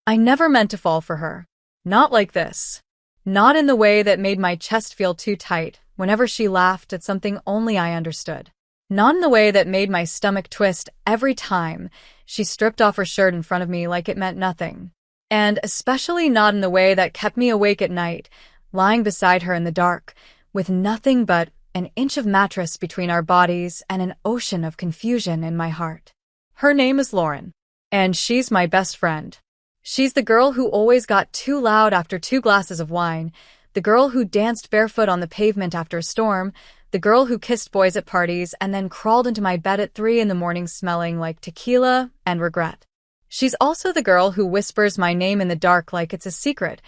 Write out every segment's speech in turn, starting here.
I never meant to fall for her. Not like this. Not in the way that made my chest feel too tight whenever she laughed at something only I understood. Not in the way that made my stomach twist every time she stripped off her shirt in front of me like it meant nothing. And especially not in the way that kept me awake at night, lying beside her in the dark, with nothing but an inch of mattress between our bodies and an ocean of confusion in my heart. Her name is Lauren, and she's my best friend. She's the girl who always got too loud after 2 glasses of wine, the girl who danced barefoot on the pavement after a storm, the girl who kissed boys at parties and then crawled into my bed at 3 in the morning smelling like tequila and regret. She's also the girl who whispers my name in the dark like it's a secret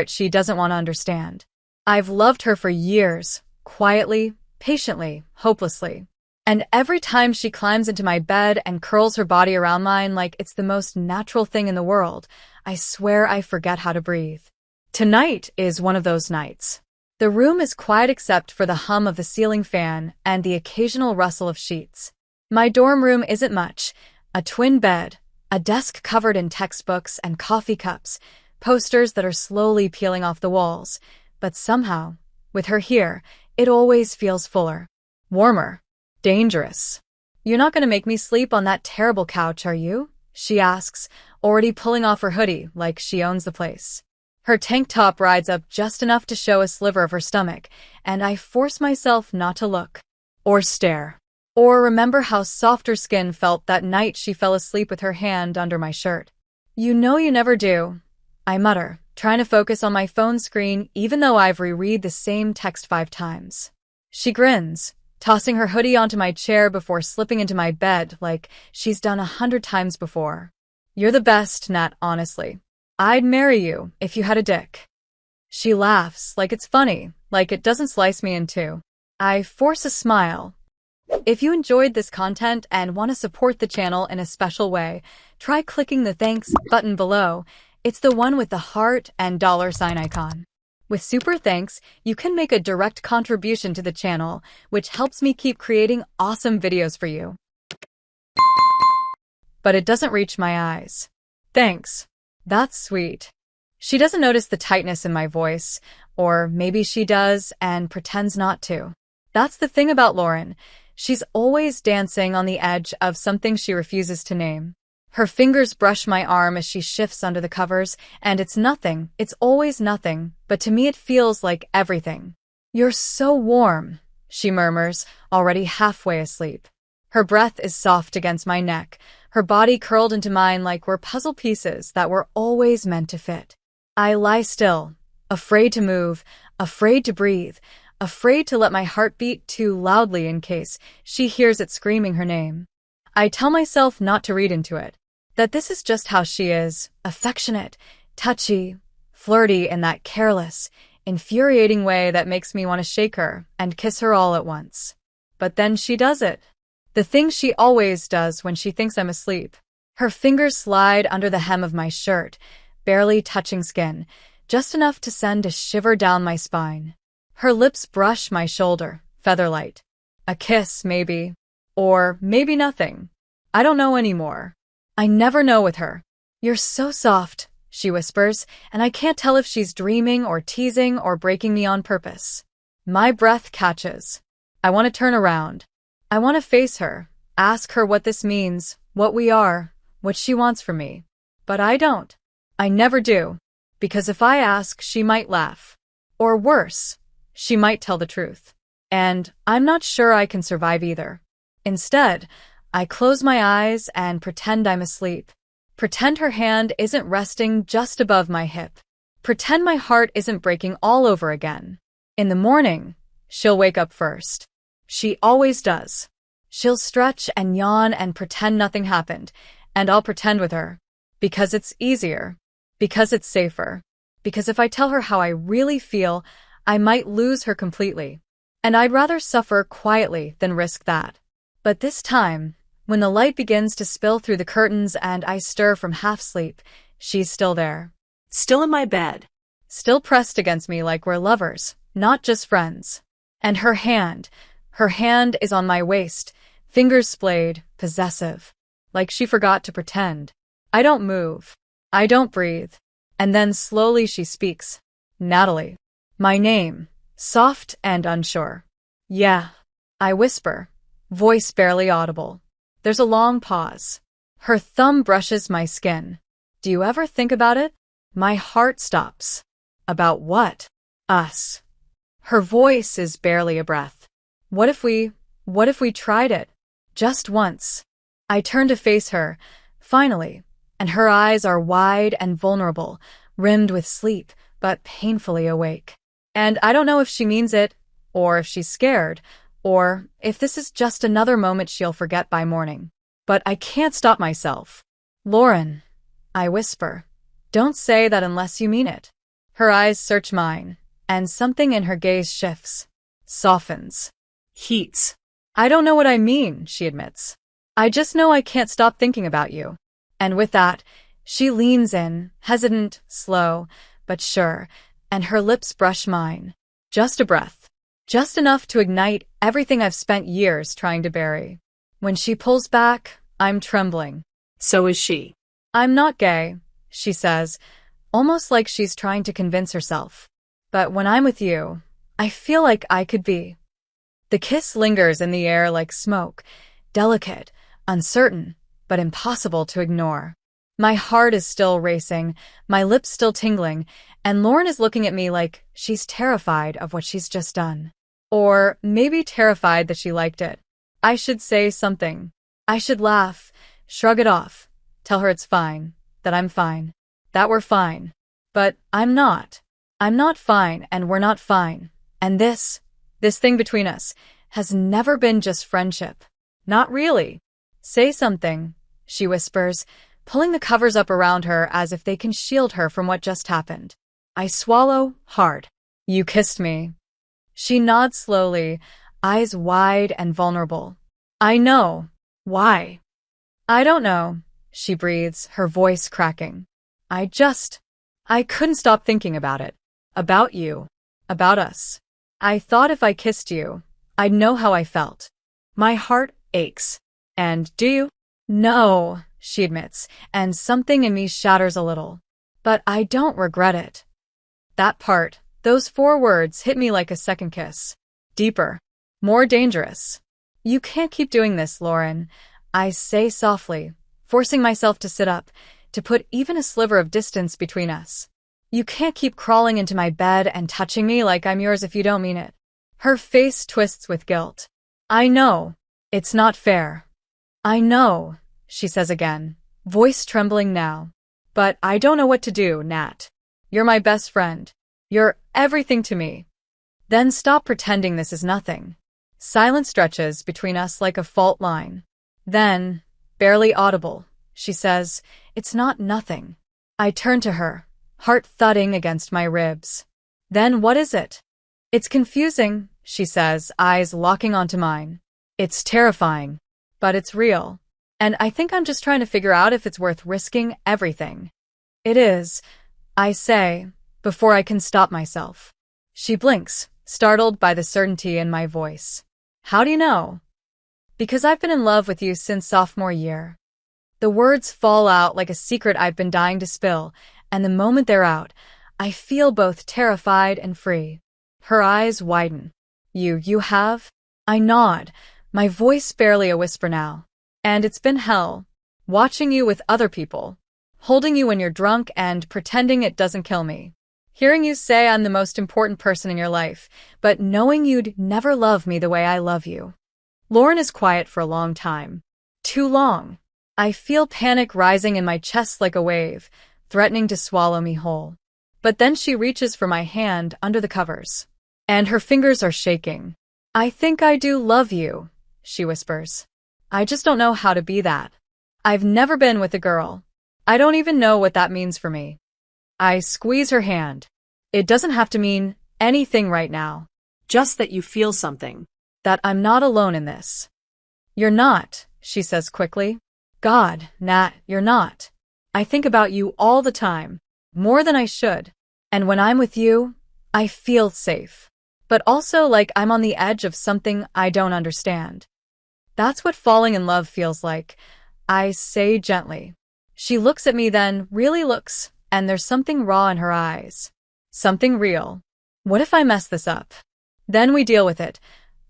she doesn't want to understand. I've loved her for years, quietly, patiently, hopelessly. And every time she climbs into my bed and curls her body around mine like it's the most natural thing in the world, I swear I forget how to breathe. Tonight is one of those nights. The room is quiet except for the hum of the ceiling fan and the occasional rustle of sheets. My dorm room isn't much. A twin bed, a desk covered in textbooks and coffee cups, posters that are slowly peeling off the walls. But somehow, with her here, it always feels fuller, warmer, dangerous. "You're not going to make me sleep on that terrible couch, are you?" she asks, already pulling off her hoodie like she owns the place. Her tank top rides up just enough to show a sliver of her stomach, and I force myself not to look, or stare, or remember how soft her skin felt that night she fell asleep with her hand under my shirt. "You know you never do," I mutter, trying to focus on my phone screen even though I've reread the same text 5 times. She grins, tossing her hoodie onto my chair before slipping into my bed like she's done 100 times before. "You're the best, Nat, honestly. I'd marry you if you had a dick." She laughs like it's funny, like it doesn't slice me in two. I force a smile. If you enjoyed this content and want to support the channel in a special way, try clicking the thanks button below. It's the one with the heart and $sign icon. With super thanks, you can make a direct contribution to the channel, which helps me keep creating awesome videos for you. But it doesn't reach my eyes. "Thanks. That's sweet." She doesn't notice the tightness in my voice, or maybe she does and pretends not to. That's the thing about Lauren. She's always dancing on the edge of something she refuses to name. Her fingers brush my arm as she shifts under the covers, and it's nothing, it's always nothing, but to me it feels like everything. "You're so warm," she murmurs, already halfway asleep. Her breath is soft against my neck, her body curled into mine like we're puzzle pieces that were always meant to fit. I lie still, afraid to move, afraid to breathe, afraid to let my heart beat too loudly in case she hears it screaming her name. I tell myself not to read into it, that this is just how she is, affectionate, touchy, flirty in that careless, infuriating way that makes me want to shake her and kiss her all at once. But then she does it. The thing she always does when she thinks I'm asleep. Her fingers slide under the hem of my shirt, barely touching skin, just enough to send a shiver down my spine. Her lips brush my shoulder, featherlight. A kiss, maybe. Or maybe nothing. I don't know anymore. I never know with her. "You're so soft," she whispers, and I can't tell if she's dreaming or teasing or breaking me on purpose. My breath catches. I want to turn around. I want to face her, ask her what this means, what we are, what she wants from me. But I don't. I never do. Because if I ask, she might laugh. Or worse, she might tell the truth. And I'm not sure I can survive either. Instead, I close my eyes and pretend I'm asleep. Pretend her hand isn't resting just above my hip. Pretend my heart isn't breaking all over again. In the morning, she'll wake up first. She always does. She'll stretch and yawn and pretend nothing happened, and I'll pretend with her. Because it's easier. Because it's safer. Because if I tell her how I really feel, I might lose her completely. And I'd rather suffer quietly than risk that. But this time, when the light begins to spill through the curtains and I stir from half-sleep, she's still there. Still in my bed. Still pressed against me like we're lovers, not just friends. And her hand is on my waist, fingers splayed, possessive. Like she forgot to pretend. I don't move. I don't breathe. And then slowly she speaks. Natalie. My name. Soft and unsure. Yeah. I whisper, voice barely audible. There's a long pause. Her thumb brushes my skin. Do you ever think about it? My heart stops. About what? Us. Her voice is barely a breath. What if we tried it? Just once. I turn to face her, finally, and her eyes are wide and vulnerable, rimmed with sleep, but painfully awake. And I don't know if she means it, or if she's scared, or if this is just another moment she'll forget by morning. But I can't stop myself. Lauren, I whisper, don't say that unless you mean it. Her eyes search mine, and something in her gaze shifts, softens, heats. I don't know what I mean, she admits. I just know I can't stop thinking about you. And with that, she leans in, hesitant, slow, but sure, and her lips brush mine. Just a breath. Just enough to ignite everything I've spent years trying to bury. When she pulls back, I'm trembling. So is she. I'm not gay, she says, almost like she's trying to convince herself. But when I'm with you, I feel like I could be. The kiss lingers in the air like smoke, delicate, uncertain, but impossible to ignore. My heart is still racing, my lips still tingling, and Lauren is looking at me like she's terrified of what she's just done. Or maybe terrified that she liked it. I should say something. I should laugh, shrug it off, tell her it's fine, that I'm fine, that we're fine. But I'm not. I'm not fine, and we're not fine. And this thing between us, has never been just friendship. Not really. Say something, she whispers, pulling the covers up around her as if they can shield her from what just happened. I swallow hard. You kissed me. She nods slowly, eyes wide and vulnerable. I know. Why? I don't know, she breathes, her voice cracking. I couldn't stop thinking about it. About you. About us. I thought if I kissed you, I'd know how I felt. My heart aches. And do you? No, she admits, and something in me shatters a little. But I don't regret it. That part, those 4 words hit me like a second kiss. Deeper. More dangerous. You can't keep doing this, Lauren, I say softly, forcing myself to sit up, to put even a sliver of distance between us. You can't keep crawling into my bed and touching me like I'm yours if you don't mean it. Her face twists with guilt. I know. It's not fair. I know, she says again, voice trembling now. But I don't know what to do, Nat. You're my best friend. You're everything to me. Then stop pretending this is nothing. Silence stretches between us like a fault line. Then, barely audible, she says, it's not nothing. I turn to her, heart thudding against my ribs. Then what is it? It's confusing, she says, eyes locking onto mine. It's terrifying, but it's real. And I think I'm just trying to figure out if it's worth risking everything. It is, I say, before I can stop myself. She blinks, startled by the certainty in my voice. How do you know? Because I've been in love with you since sophomore year. The words fall out like a secret I've been dying to spill, and the moment they're out, I feel both terrified and free. Her eyes widen. You have? I nod, my voice barely a whisper now. And it's been hell. Watching you with other people. Holding you when you're drunk and pretending it doesn't kill me. Hearing you say I'm the most important person in your life, but knowing you'd never love me the way I love you. Lauren is quiet for a long time. Too long. I feel panic rising in my chest like a wave, threatening to swallow me whole. But then she reaches for my hand under the covers. And her fingers are shaking. I think I do love you, she whispers. I just don't know how to be that. I've never been with a girl. I don't even know what that means for me. I squeeze her hand. It doesn't have to mean anything right now. Just that you feel something. That I'm not alone in this. You're not, she says quickly. God, Nat, you're not. I think about you all the time, more than I should. And when I'm with you, I feel safe. But also like I'm on the edge of something I don't understand. That's what falling in love feels like, I say gently. She looks at me then, really looks, and there's something raw in her eyes. Something real. What if I mess this up? Then we deal with it,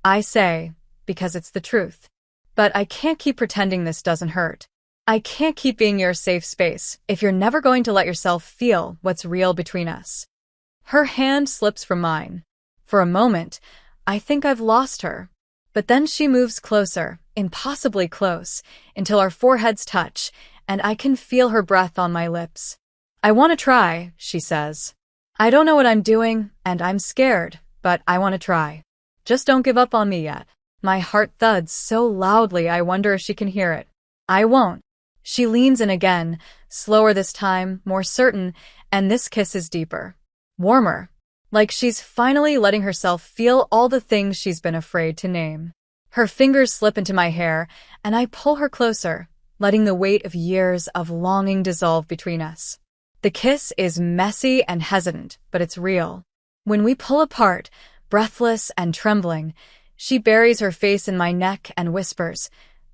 I say, because it's the truth. But I can't keep pretending this doesn't hurt. I can't keep being your safe space if you're never going to let yourself feel what's real between us. Her hand slips from mine. For a moment, I think I've lost her. But then she moves closer, impossibly close, until our foreheads touch, and I can feel her breath on my lips. I want to try, she says. I don't know what I'm doing, and I'm scared, but I want to try. Just don't give up on me yet. My heart thuds so loudly I wonder if she can hear it. I won't. She leans in again, slower this time, more certain, and this kiss is deeper. Warmer. Like she's finally letting herself feel all the things she's been afraid to name. Her fingers slip into my hair, and I pull her closer, letting the weight of years of longing dissolve between us. The kiss is messy and hesitant, but it's real. When we pull apart, breathless and trembling, she buries her face in my neck and whispers,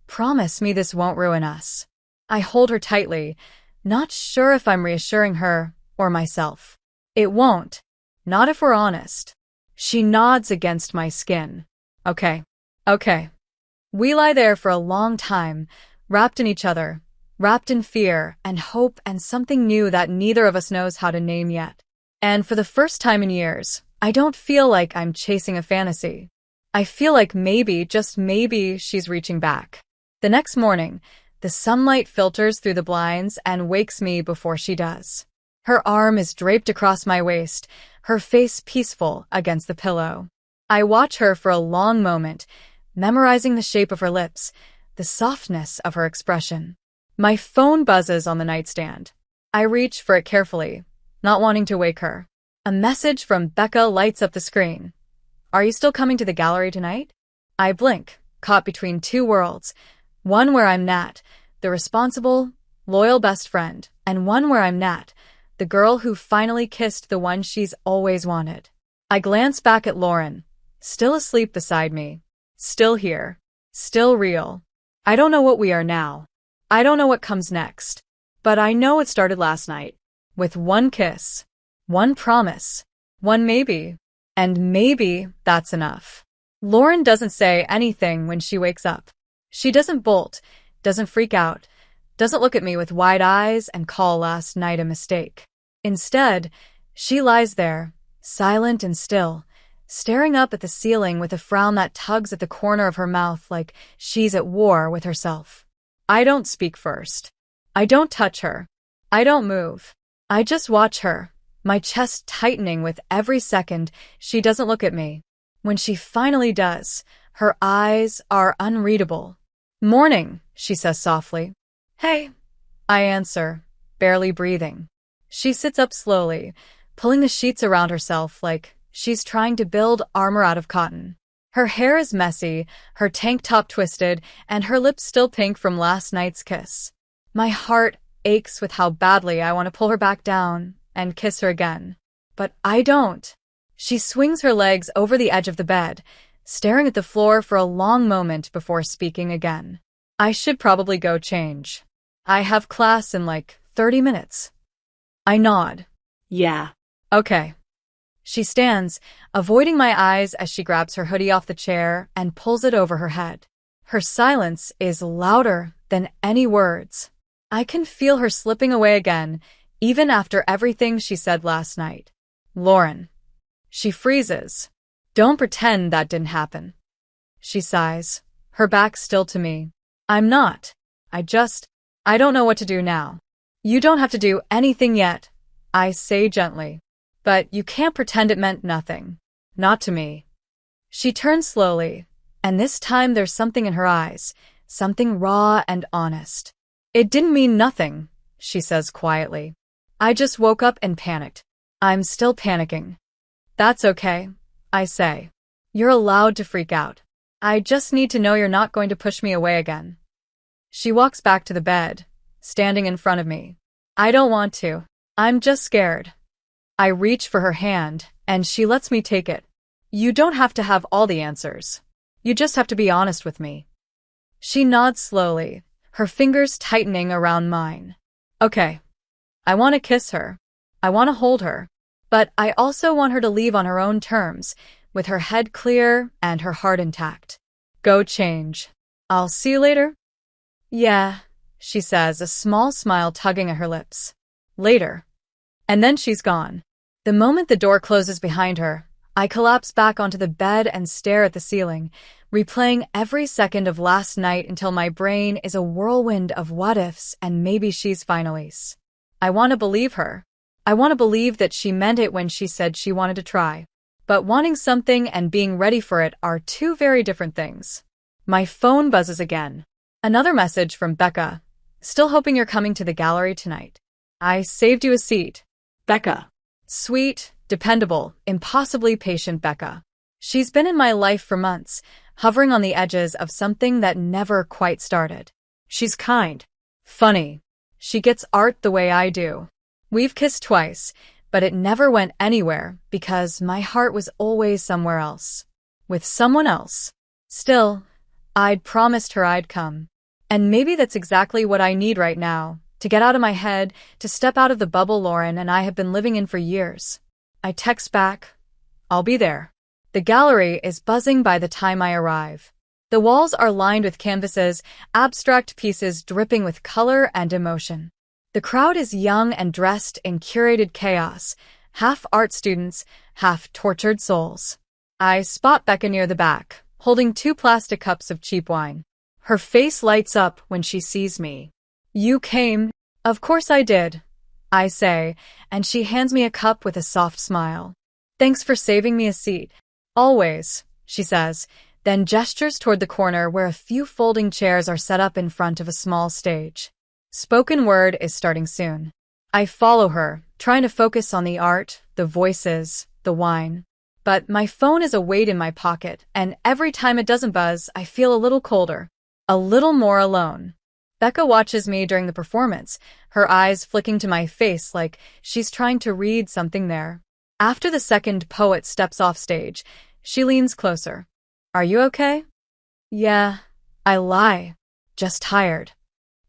"Promise me this won't ruin us." I hold her tightly, not sure if I'm reassuring her or myself. It won't. Not if we're honest. She nods against my skin. Okay. We lie there for a long time, wrapped in each other, wrapped in fear and hope and something new that neither of us knows how to name yet. And for the first time in years, I don't feel like I'm chasing a fantasy. I feel like maybe, just maybe, she's reaching back. The next morning, the sunlight filters through the blinds and wakes me before she does. Her arm is draped across my waist, her face peaceful against the pillow. I watch her for a long moment, memorizing the shape of her lips, the softness of her expression. My phone buzzes on the nightstand. I reach for it carefully, not wanting to wake her. A message from Becca lights up the screen. "Are you still coming to the gallery tonight?" I blink, caught between two worlds. One where I'm Nat, the responsible, loyal best friend, and one where I'm Nat, the girl who finally kissed the one she's always wanted. I glance back at Lauren, still asleep beside me, still here, still real. I don't know what we are now. I don't know what comes next. But I know it started last night, with one kiss, one promise, one maybe, and maybe that's enough. Lauren doesn't say anything when she wakes up. She doesn't bolt, doesn't freak out, doesn't look at me with wide eyes and call last night a mistake. Instead, she lies there, silent and still, staring up at the ceiling with a frown that tugs at the corner of her mouth like she's at war with herself. I don't speak first. I don't touch her. I don't move. I just watch her, my chest tightening with every second she doesn't look at me. When she finally does, her eyes are unreadable. "Morning," she says softly. "Hey," I answer, barely breathing. She sits up slowly, pulling the sheets around herself like she's trying to build armor out of cotton. Her hair is messy, her tank top twisted, and her lips still pink from last night's kiss. My heart aches with how badly I want to pull her back down and kiss her again. But I don't. She swings her legs over the edge of the bed, staring at the floor for a long moment before speaking again. "I should probably go change. I have class in like 30 minutes. I nod. Yeah. Okay. She stands, avoiding my eyes as she grabs her hoodie off the chair and pulls it over her head. Her silence is louder than any words. I can feel her slipping away again, even after everything she said last night. "Lauren." She freezes. "Don't pretend that didn't happen." She sighs, her back still to me. "I'm not. I don't know what to do now." "You don't have to do anything yet," I say gently. "But you can't pretend it meant nothing. Not to me." She turns slowly, and this time there's something in her eyes, something raw and honest. "It didn't mean nothing," she says quietly. "I just woke up and panicked. I'm still panicking." "That's okay," I say. "You're allowed to freak out. I just need to know you're not going to push me away again." She walks back to the bed, standing in front of me. "I don't want to. I'm just scared." I reach for her hand, and she lets me take it. "You don't have to have all the answers. You just have to be honest with me." She nods slowly, her fingers tightening around mine. Okay, I want to kiss her. I want to hold her. But I also want her to leave on her own terms, with her head clear and her heart intact. Go change. I'll see you later. Yeah, she says, a small smile tugging at her lips. Later. And then she's gone. The moment the door closes behind her, I collapse back onto the bed and stare at the ceiling, replaying every second of last night until my brain is a whirlwind of what-ifs and maybe she's finally. I want to believe her. I want to believe that she meant it when she said she wanted to try. But wanting something and being ready for it are two very different things. My phone buzzes again. Another message from Becca. Still hoping you're coming to the gallery tonight. I saved you a seat. Becca. Sweet, dependable, impossibly patient Becca. She's been in my life for months, hovering on the edges of something that never quite started. She's kind. Funny. She gets art the way I do. We've kissed twice, but it never went anywhere because my heart was always somewhere else. With someone else. Still, I'd promised her I'd come. And maybe that's exactly what I need right now, to get out of my head, to step out of the bubble Lauren and I have been living in for years. I text back, I'll be there. The gallery is buzzing by the time I arrive. The walls are lined with canvases, abstract pieces dripping with color and emotion. The crowd is young and dressed in curated chaos, half art students, half tortured souls. I spot Becca near the back, holding 2 plastic cups of cheap wine. Her face lights up when she sees me. You came? Of course I did, I say, and she hands me a cup with a soft smile. Thanks for saving me a seat. Always, she says, then gestures toward the corner where a few folding chairs are set up in front of a small stage. Spoken word is starting soon. I follow her, trying to focus on the art, the voices, the wine. But my phone is a weight in my pocket, and every time it doesn't buzz, I feel a little colder. A little more alone. Becca watches me during the performance, her eyes flicking to my face like she's trying to read something there. After the second poet steps off stage, she leans closer. Are you okay? Yeah, I lie. Just tired.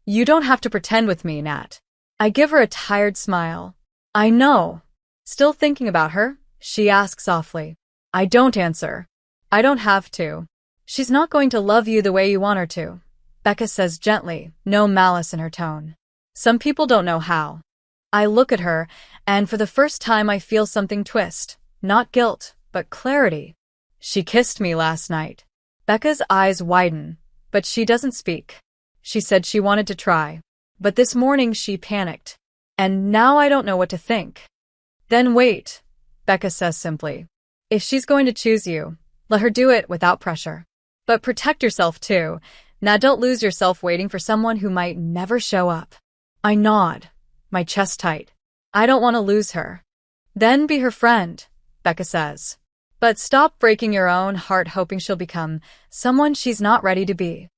You don't have to pretend with me, Nat. I give her a tired smile. I know. Still thinking about her? She asks softly. I don't answer. I don't have to. She's not going to love you the way you want her to, Becca says gently, no malice in her tone. Some people don't know how. I look at her, and for the first time I feel something twist. Not guilt, but clarity. She kissed me last night. Becca's eyes widen, but she doesn't speak. She said she wanted to try. But this morning she panicked. And now I don't know what to think. Then wait, Becca says simply. If she's going to choose you, let her do it without pressure. But protect yourself too. Now don't lose yourself waiting for someone who might never show up. I nod, my chest tight. I don't want to lose her. Then be her friend, Becca says. But stop breaking your own heart hoping she'll become someone she's not ready to be.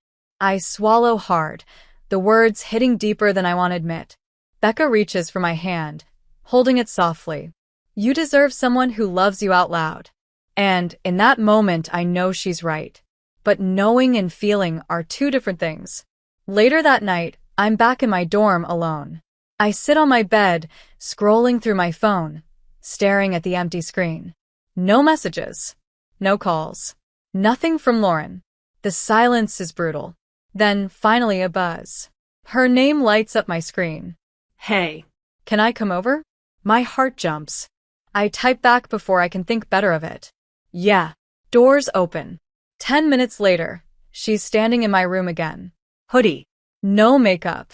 I swallow hard, the words hitting deeper than I want to admit. Becca reaches for my hand, holding it softly. You deserve someone who loves you out loud. And in that moment I know she's right. But knowing and feeling are two different things. Later that night, I'm back in my dorm alone. I sit on my bed, scrolling through my phone, staring at the empty screen. No messages. No calls. Nothing from Lauren. The silence is brutal. Then, finally, a buzz. Her name lights up my screen. Hey. Can I come over? My heart jumps. I type back before I can think better of it. Yeah. Doors open. 10 minutes later, she's standing in my room again. Hoodie. No makeup.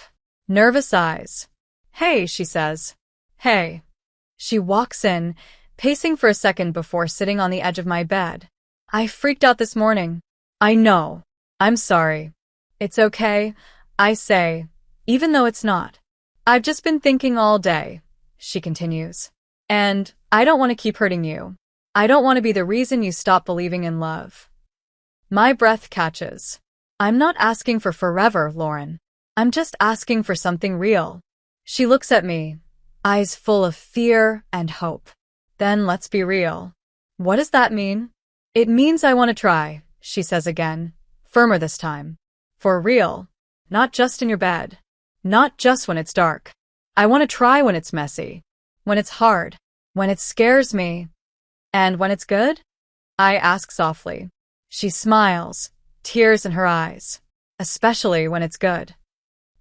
Nervous eyes. Hey, she says. Hey. She walks in, pacing for a second before sitting on the edge of my bed. I freaked out this morning. I know. I'm sorry. It's okay, I say, even though it's not. I've just been thinking all day, she continues. And I don't want to keep hurting you. I don't want to be the reason you stop believing in love. My breath catches. I'm not asking for forever, Lauren. I'm just asking for something real. She looks at me, eyes full of fear and hope. Then let's be real. What does that mean? It means I want to try, she says again, firmer this time. For real. Not just in your bed. Not just when it's dark. I want to try when it's messy, when it's hard, when it scares me. And when it's good? I ask softly. She smiles, tears in her eyes, especially when it's good.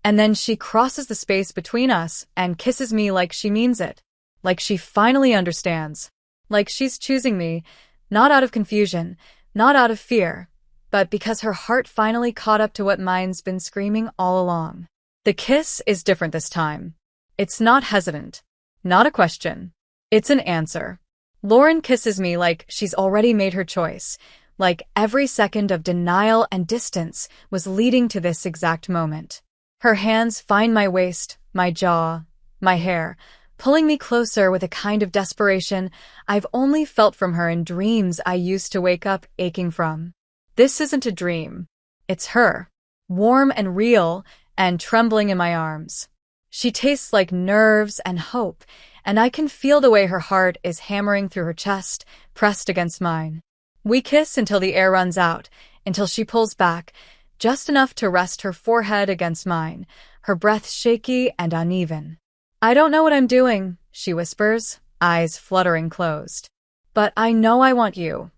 And then she crosses the space between us and kisses me like she means it, like she finally understands, like she's choosing me, not out of confusion, not out of fear, but because her heart finally caught up to what mine's been screaming all along. The kiss is different this time. It's not hesitant, not a question. It's an answer. Lauren kisses me like she's already made her choice, like every second of denial and distance was leading to this exact moment. Her hands find my waist, my jaw, my hair, pulling me closer with a kind of desperation I've only felt from her in dreams I used to wake up aching from. This isn't a dream. It's her, warm and real and trembling in my arms. She tastes like nerves and hope, and I can feel the way her heart is hammering through her chest, pressed against mine. We kiss until the air runs out, until she pulls back, just enough to rest her forehead against mine, her breath shaky and uneven. I don't know what I'm doing, she whispers, eyes fluttering closed. But I know I want you.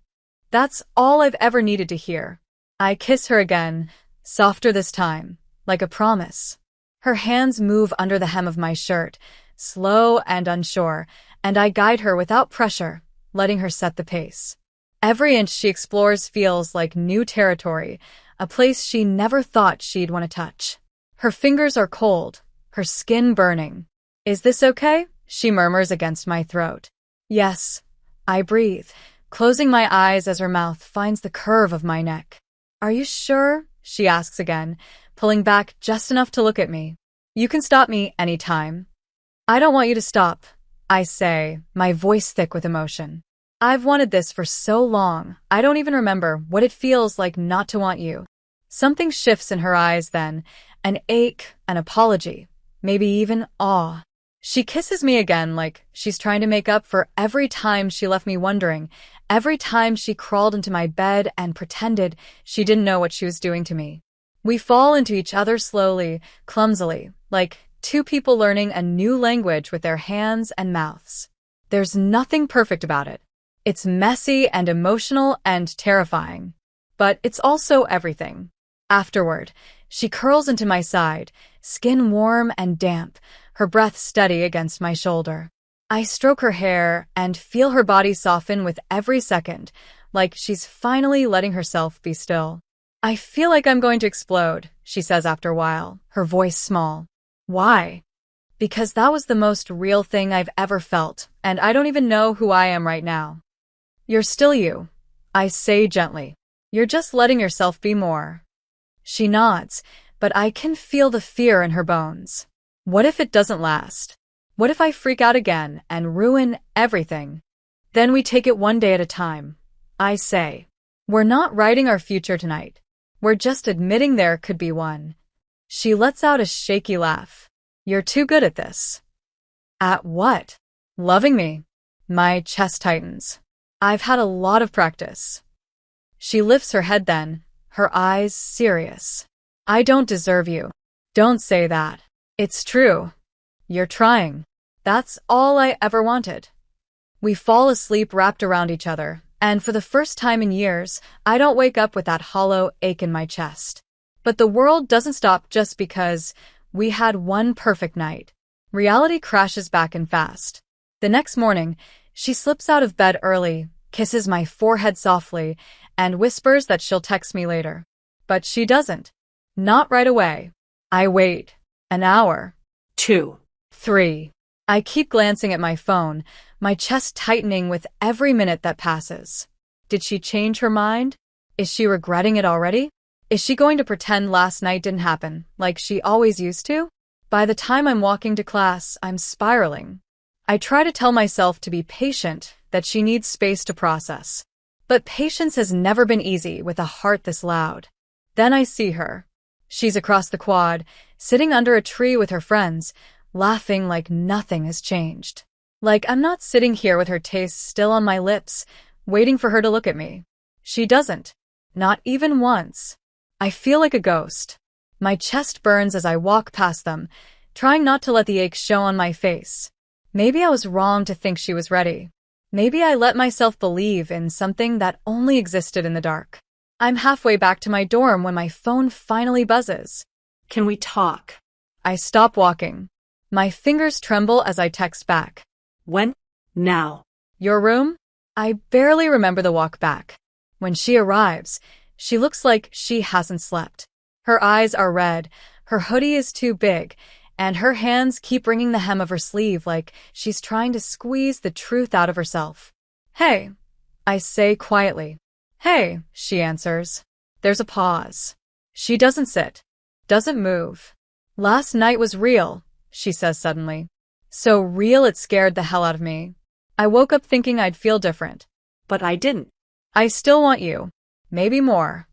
That's all I've ever needed to hear. I kiss her again, softer this time, like a promise. Her hands move under the hem of my shirt, slow and unsure, and I guide her without pressure, letting her set the pace. Every inch she explores feels like new territory, a place she never thought she'd want to touch. Her fingers are cold, her skin burning. Is this okay? She murmurs against my throat. Yes. I breathe, closing my eyes as her mouth finds the curve of my neck. Are you sure? She asks again, pulling back just enough to look at me. You can stop me anytime. I don't want you to stop, I say, my voice thick with emotion. I've wanted this for so long, I don't even remember what it feels like not to want you. Something shifts in her eyes then, an ache, an apology, maybe even awe. She kisses me again like she's trying to make up for every time she left me wondering, every time she crawled into my bed and pretended she didn't know what she was doing to me. We fall into each other slowly, clumsily, like two people learning a new language with their hands and mouths. There's nothing perfect about it. It's messy and emotional and terrifying. But it's also everything. Afterward, she curls into my side, skin warm and damp, her breath steady against my shoulder. I stroke her hair and feel her body soften with every second, like she's finally letting herself be still. I feel like I'm going to explode, she says after a while, her voice small. Why? Because that was the most real thing I've ever felt, and I don't even know who I am right now. You're still you, I say gently. You're just letting yourself be more. She nods, but I can feel the fear in her bones. What if it doesn't last? What if I freak out again and ruin everything? Then we take it one day at a time, I say. We're not writing our future tonight. We're just admitting there could be one. She lets out a shaky laugh. You're too good at this. At what? Loving me. My chest tightens. I've had a lot of practice. She lifts her head then, her eyes serious. I don't deserve you. Don't say that. It's true. You're trying. That's all I ever wanted. We fall asleep wrapped around each other, and for the first time in years, I don't wake up with that hollow ache in my chest. But the world doesn't stop just because we had one perfect night. Reality crashes back in fast. The next morning, she slips out of bed early, kisses my forehead softly, and whispers that she'll text me later. But she doesn't. Not right away. I wait. An hour. 2. 3. I keep glancing at my phone, my chest tightening with every minute that passes. Did she change her mind? Is she regretting it already? Is she going to pretend last night didn't happen, like she always used to? By the time I'm walking to class, I'm spiraling. I try to tell myself to be patient, that she needs space to process. But patience has never been easy with a heart this loud. Then I see her. She's across the quad, sitting under a tree with her friends, laughing like nothing has changed. Like I'm not sitting here with her taste still on my lips, waiting for her to look at me. She doesn't. Not even once. I feel like a ghost. My chest burns as I walk past them, trying not to let the ache show on my face. Maybe I was wrong to think she was ready. Maybe I let myself believe in something that only existed in the dark. I'm halfway back to my dorm when my phone finally buzzes. Can we talk? I stop walking. My fingers tremble as I text back. When? Now. Your room? I barely remember the walk back. When she arrives, she looks like she hasn't slept. Her eyes are red, her hoodie is too big, and her hands keep wringing the hem of her sleeve like she's trying to squeeze the truth out of herself. Hey, I say quietly. Hey, she answers. There's a pause. She doesn't sit, doesn't move. Last night was real, she says suddenly. So real it scared the hell out of me. I woke up thinking I'd feel different. But I didn't. I still want you. Maybe more.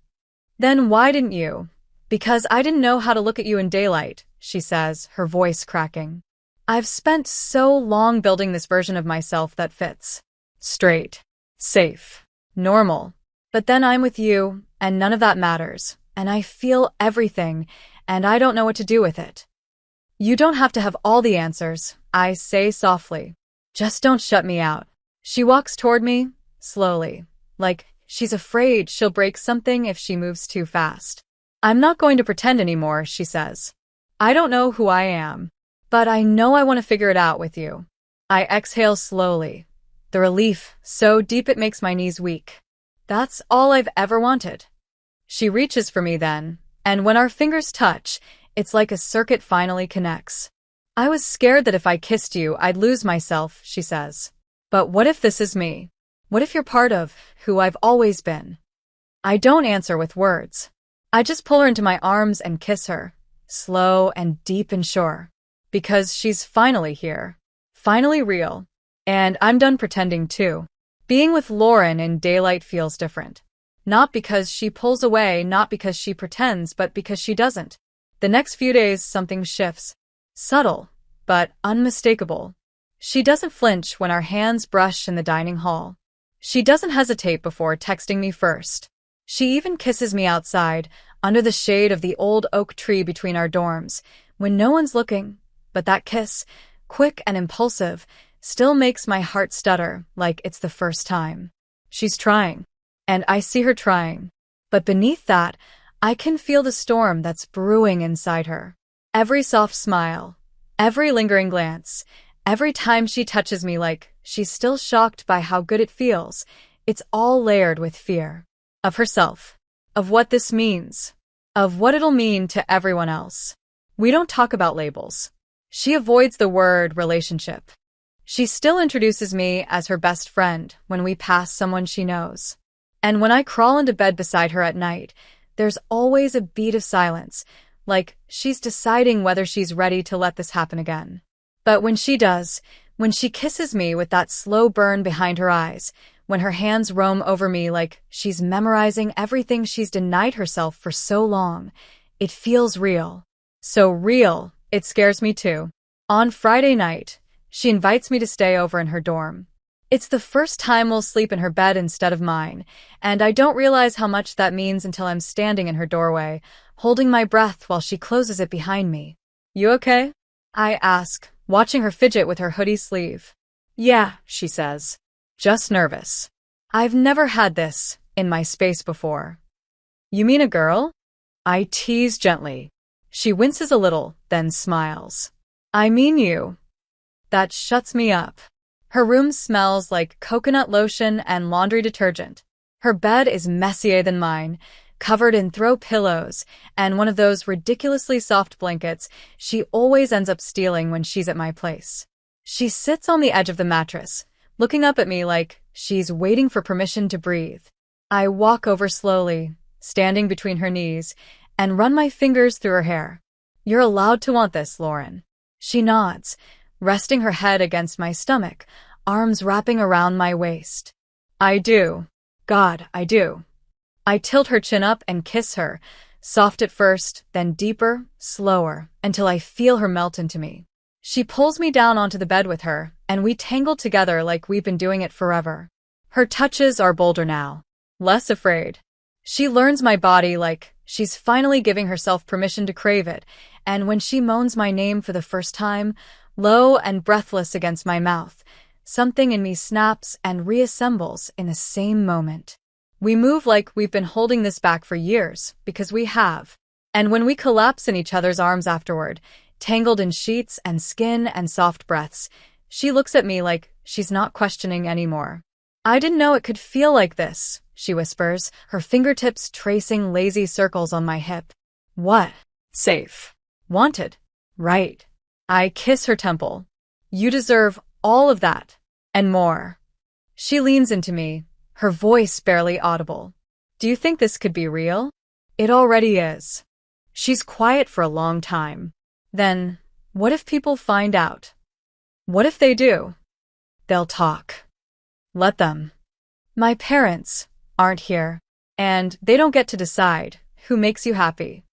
Then why didn't you? Because I didn't know how to look at you in daylight, she says, her voice cracking. I've spent so long building this version of myself that fits. Straight. Safe. Normal. But then I'm with you, and none of that matters, and I feel everything, and I don't know what to do with it. You don't have to have all the answers, I say softly. Just don't shut me out. She walks toward me, slowly, like she's afraid she'll break something if she moves too fast. I'm not going to pretend anymore, she says. I don't know who I am, but I know I want to figure it out with you. I exhale slowly, the relief so deep it makes my knees weak. That's all I've ever wanted. She reaches for me then, and when our fingers touch, it's like a circuit finally connects. I was scared that if I kissed you, I'd lose myself, she says. But what if this is me? What if you're part of who I've always been? I don't answer with words. I just pull her into my arms and kiss her, slow and deep and sure. Because she's finally here. Finally real. And I'm done pretending too. Being with Lauren in daylight feels different. Not because she pulls away, not because she pretends, but because she doesn't. The next few days, something shifts. Subtle, but unmistakable. She doesn't flinch when our hands brush in the dining hall. She doesn't hesitate before texting me first. She even kisses me outside, under the shade of the old oak tree between our dorms, when no one's looking. But that kiss, quick and impulsive, still makes my heart stutter like it's the first time. She's trying, and I see her trying. But beneath that, I can feel the storm that's brewing inside her. Every soft smile, every lingering glance, every time she touches me like she's still shocked by how good it feels, it's all layered with fear. Of herself. Of what this means. Of what it'll mean to everyone else. We don't talk about labels. She avoids the word relationship. She still introduces me as her best friend when we pass someone she knows. And when I crawl into bed beside her at night, there's always a beat of silence, like she's deciding whether she's ready to let this happen again. But when she does, when she kisses me with that slow burn behind her eyes, when her hands roam over me like she's memorizing everything she's denied herself for so long, it feels real. So real, it scares me too. On Friday night, she invites me to stay over in her dorm. It's the first time we'll sleep in her bed instead of mine, and I don't realize how much that means until I'm standing in her doorway, holding my breath while she closes it behind me. You okay? I ask, watching her fidget with her hoodie sleeve. Yeah, she says. Just nervous. I've never had this in my space before. You mean a girl? I tease gently. She winces a little, then smiles. I mean you. That shuts me up. Her room smells like coconut lotion and laundry detergent. Her bed is messier than mine, covered in throw pillows and one of those ridiculously soft blankets she always ends up stealing when she's at my place. She sits on the edge of the mattress, looking up at me like she's waiting for permission to breathe. I walk over slowly, standing between her knees, and run my fingers through her hair. You're allowed to want this, Lauren. She nods, resting her head against my stomach, arms wrapping around my waist. I do. God, I do. I tilt her chin up and kiss her, soft at first, then deeper, slower, until I feel her melt into me. She pulls me down onto the bed with her, and we tangle together like we've been doing it forever. Her touches are bolder now, less afraid. She learns my body like She's finally giving herself permission to crave it, and when she moans my name for the first time, low and breathless against my mouth, something in me snaps and reassembles in the same moment. We move like we've been holding this back for years, because we have. And when we collapse in each other's arms afterward, tangled in sheets and skin and soft breaths, she looks at me like she's not questioning anymore. "I didn't know it could feel like this," she whispers, her fingertips tracing lazy circles on my hip. "What?" Safe. "Wanted." "Right." I kiss her temple. "You deserve all of that. And more." She leans into me, her voice barely audible. "Do you think this could be real?" "It already is." She's quiet for a long time. Then, what if people find out? What if they do? They'll talk. Let them. My parents aren't here, and they don't get to decide who makes you happy.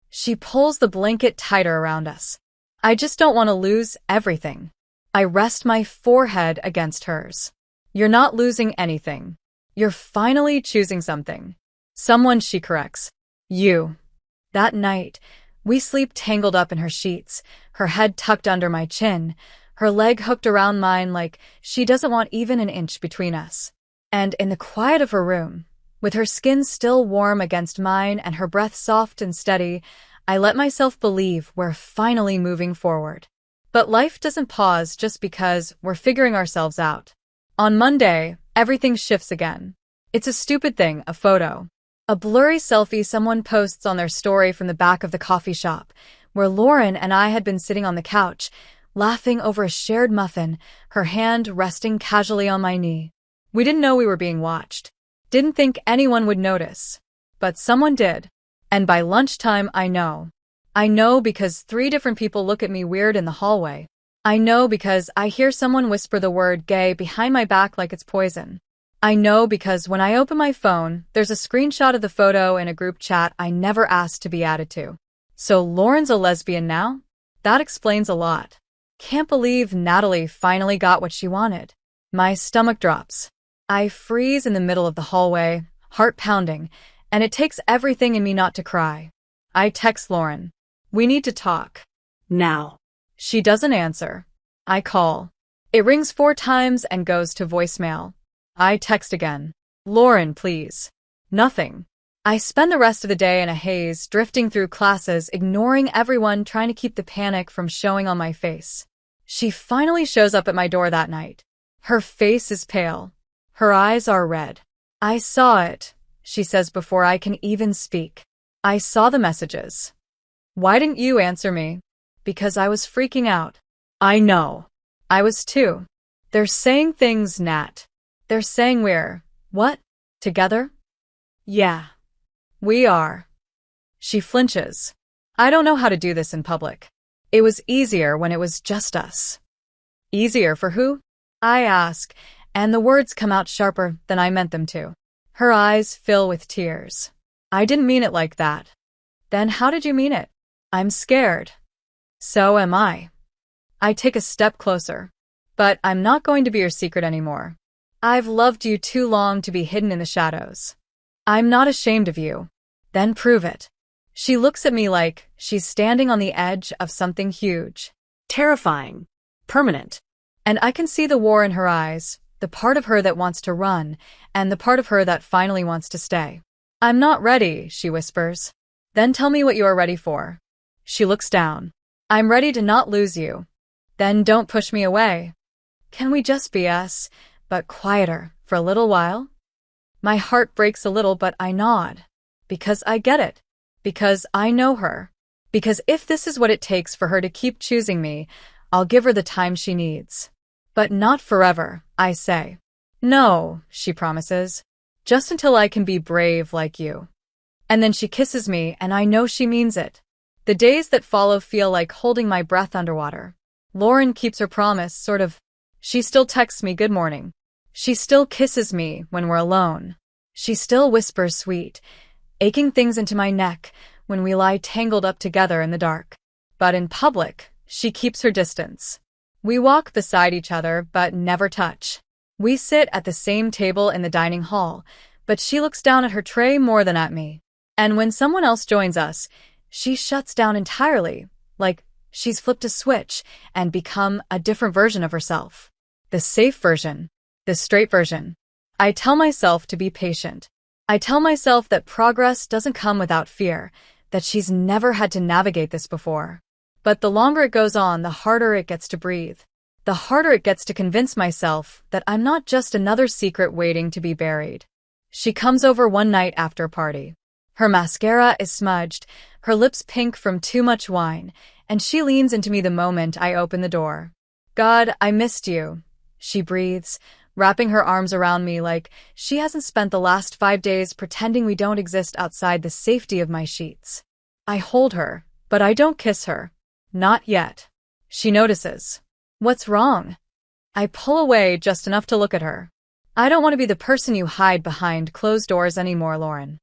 She pulls the blanket tighter around us. I just don't want to lose everything. I rest my forehead against hers. "You're not losing anything. You're finally choosing something." "Someone," she corrects. "You." That night, we sleep tangled up in her sheets, her head tucked under my chin, her leg hooked around mine like she doesn't want even an inch between us. And in the quiet of her room, with her skin still warm against mine and her breath soft and steady, I let myself believe we're finally moving forward. But life doesn't pause just because we're figuring ourselves out. On Monday, everything shifts again. It's a stupid thing, a photo. A blurry selfie someone posts on their story from the back of the coffee shop, where Lauren and I had been sitting on the couch, laughing over a shared muffin, her hand resting casually on my knee. We didn't know we were being watched. Didn't think anyone would notice. But someone did. And by lunchtime, I know. I know because 3 different people look at me weird in the hallway. I know because I hear someone whisper the word gay behind my back like it's poison. I know because when I open my phone, there's a screenshot of the photo in a group chat I never asked to be added to. So Lauren's a lesbian now? That explains a lot. Can't believe Natalie finally got what she wanted. My stomach drops. I freeze in the middle of the hallway, heart pounding, and it takes everything in me not to cry. I text Lauren. "We need to talk." Now. She doesn't answer. I call. It rings 4 times and goes to voicemail. I text again. "Lauren, please." Nothing. I spend the rest of the day in a haze, drifting through classes, ignoring everyone, trying to keep the panic from showing on my face. She finally shows up at my door that night. Her face is pale. Her eyes are red. "I saw it," she says before I can even speak. "I saw the messages." "Why didn't you answer me?" "Because I was freaking out." "I know." "I was too." "They're saying things, Nat. They're saying we're, what? Together?" "Yeah. We are." She flinches. "I don't know how to do this in public. It was easier when it was just us." "Easier for who?" I ask, and the words come out sharper than I meant them to. Her eyes fill with tears. "I didn't mean it like that." "Then how did you mean it?" "I'm scared." "So am I." I take a step closer. "But I'm not going to be your secret anymore. I've loved you too long to be hidden in the shadows. I'm not ashamed of you." "Then prove it." She looks at me like she's standing on the edge of something huge. Terrifying. Permanent. And I can see the war in her eyes, the part of her that wants to run, and the part of her that finally wants to stay. "I'm not ready," she whispers. "Then tell me what you are ready for." She looks down. "I'm ready to not lose you." "Then don't push me away." "Can we just be us, but quieter, for a little while?" My heart breaks a little, but I nod. Because I get it. Because I know her. Because if this is what it takes for her to keep choosing me, I'll give her the time she needs. "But not forever," I say. "No," she promises. "Just until I can be brave like you." And then she kisses me, and I know she means it. The days that follow feel like holding my breath underwater. Lauren keeps her promise, sort of. She still texts me good morning. She still kisses me when we're alone. She still whispers sweet, aching things into my neck when we lie tangled up together in the dark. But in public, she keeps her distance. We walk beside each other, but never touch. We sit at the same table in the dining hall, but she looks down at her tray more than at me. And when someone else joins us, she shuts down entirely, like she's flipped a switch and become a different version of herself. The safe version. The straight version. I tell myself to be patient. I tell myself that progress doesn't come without fear, that she's never had to navigate this before. But the longer it goes on, the harder it gets to breathe. The harder it gets to convince myself that I'm not just another secret waiting to be buried. She comes over one night after a party. Her mascara is smudged, her lips pink from too much wine, and she leans into me the moment I open the door. "God, I missed you," she breathes, wrapping her arms around me like she hasn't spent the last 5 days pretending we don't exist outside the safety of my sheets. I hold her, but I don't kiss her. Not yet. She notices. "What's wrong?" I pull away just enough to look at her. "I don't want to be the person you hide behind closed doors anymore, Lauren."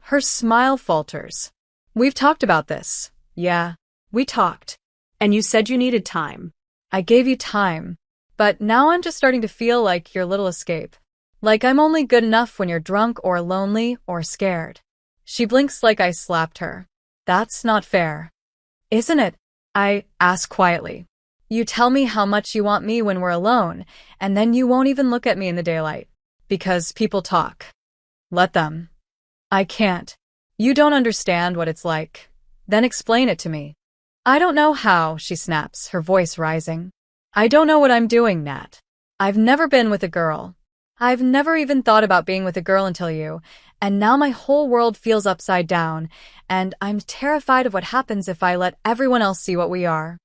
Her smile falters. "We've talked about this." "Yeah, we talked. And you said you needed time. I gave you time. But now I'm just starting to feel like your little escape. Like I'm only good enough when you're drunk or lonely or scared." She blinks like I slapped her. "That's not fair." "Isn't it?" I ask quietly. "You tell me how much you want me when we're alone, and then you won't even look at me in the daylight. Because people talk. Let them." "I can't. You don't understand what it's like. Then explain it to me." "I don't know how," she snaps, her voice rising. "I don't know what I'm doing, Nat. I've never been with a girl. I've never even thought about being with a girl until you, and now my whole world feels upside down, and I'm terrified of what happens if I let everyone else see what we are."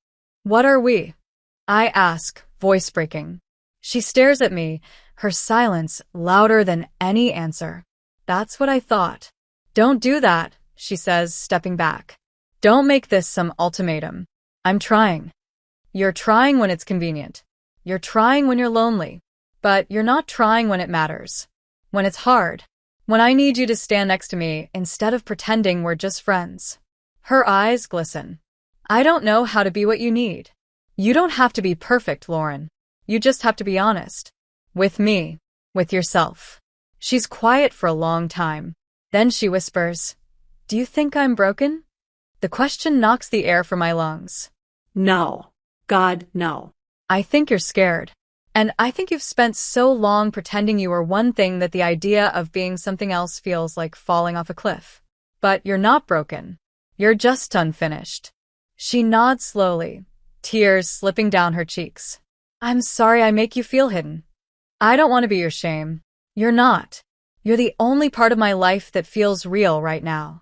"What are we?" I ask, voice breaking. She stares at me, her silence louder than any answer. "That's what I thought." "Don't do that," she says, stepping back. "Don't make this some ultimatum. I'm trying." You're trying when it's convenient. You're trying when you're lonely. But you're not trying when it matters. When it's hard. When I need you to stand next to me instead of pretending we're just friends. Her eyes glisten. "I don't know how to be what you need." You don't have to be perfect, Lauren. You just have to be honest. With me. With yourself. She's quiet for a long time. Then she whispers, "Do you think I'm broken?" The question knocks the air from my lungs. No. God, no. "I think you're scared. And I think you've spent so long pretending you were one thing that the idea of being something else feels like falling off a cliff. But you're not broken. You're just unfinished." She nods slowly, tears slipping down her cheeks. "I'm sorry I make you feel hidden. I don't want to be your shame. You're not. You're the only part of my life that feels real right now."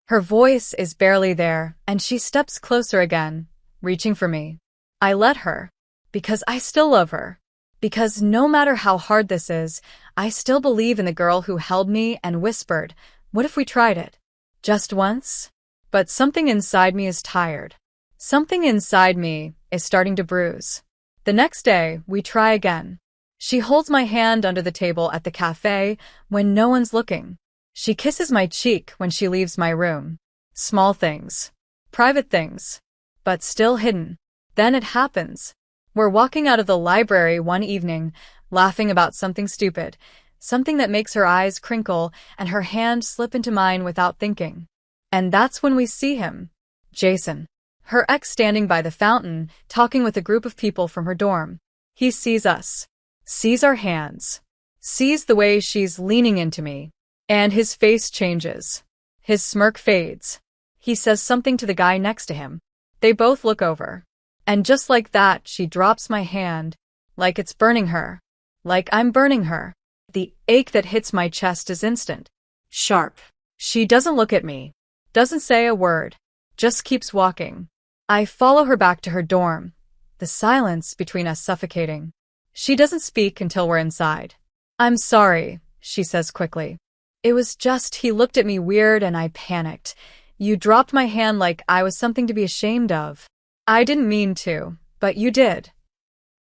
Her voice is barely there, and she steps closer again, reaching for me. I let her. Because I still love her. Because no matter how hard this is, I still believe in the girl who held me and whispered, "What if we tried it? Just once?" But something inside me is tired. Something inside me is starting to bruise. The next day, we try again. She holds my hand under the table at the cafe when no one's looking. She kisses my cheek when she leaves my room. Small things. Private things. But still hidden. Then it happens. We're walking out of the library one evening, laughing about something stupid, something that makes her eyes crinkle and her hand slip into mine without thinking. And that's when we see him. Jason. Her ex standing by the fountain, talking with a group of people from her dorm. He sees us. Sees our hands. Sees the way she's leaning into me. And his face changes. His smirk fades. He says something to the guy next to him. They both look over. And just like that, she drops my hand, like it's burning her. Like I'm burning her. The ache that hits my chest is instant. Sharp. She doesn't look at me. Doesn't say a word. Just keeps walking. I follow her back to her dorm. The silence between us suffocating. She doesn't speak until we're inside. "I'm sorry," she says quickly. "It was just he looked at me weird and I panicked. You dropped my hand like I was something to be ashamed of. I didn't mean to, but you did."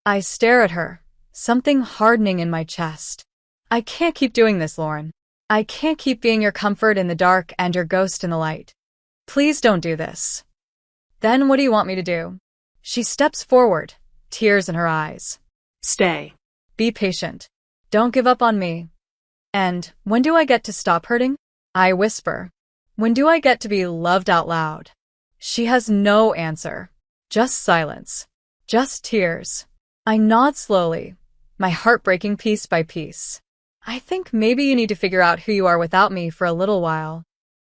I stare at her, something hardening in my chest. I can't keep doing this, Lauren. I can't keep being your comfort in the dark and your ghost in the light. Please don't do this. Then what do you want me to do? She steps forward, tears in her eyes. Stay. Be patient. Don't give up on me. And when do I get to stop hurting? I whisper. When do I get to be loved out loud? She has no answer. Just silence. Just tears. I nod slowly, my heart breaking piece by piece. I think maybe you need to figure out who you are without me for a little while.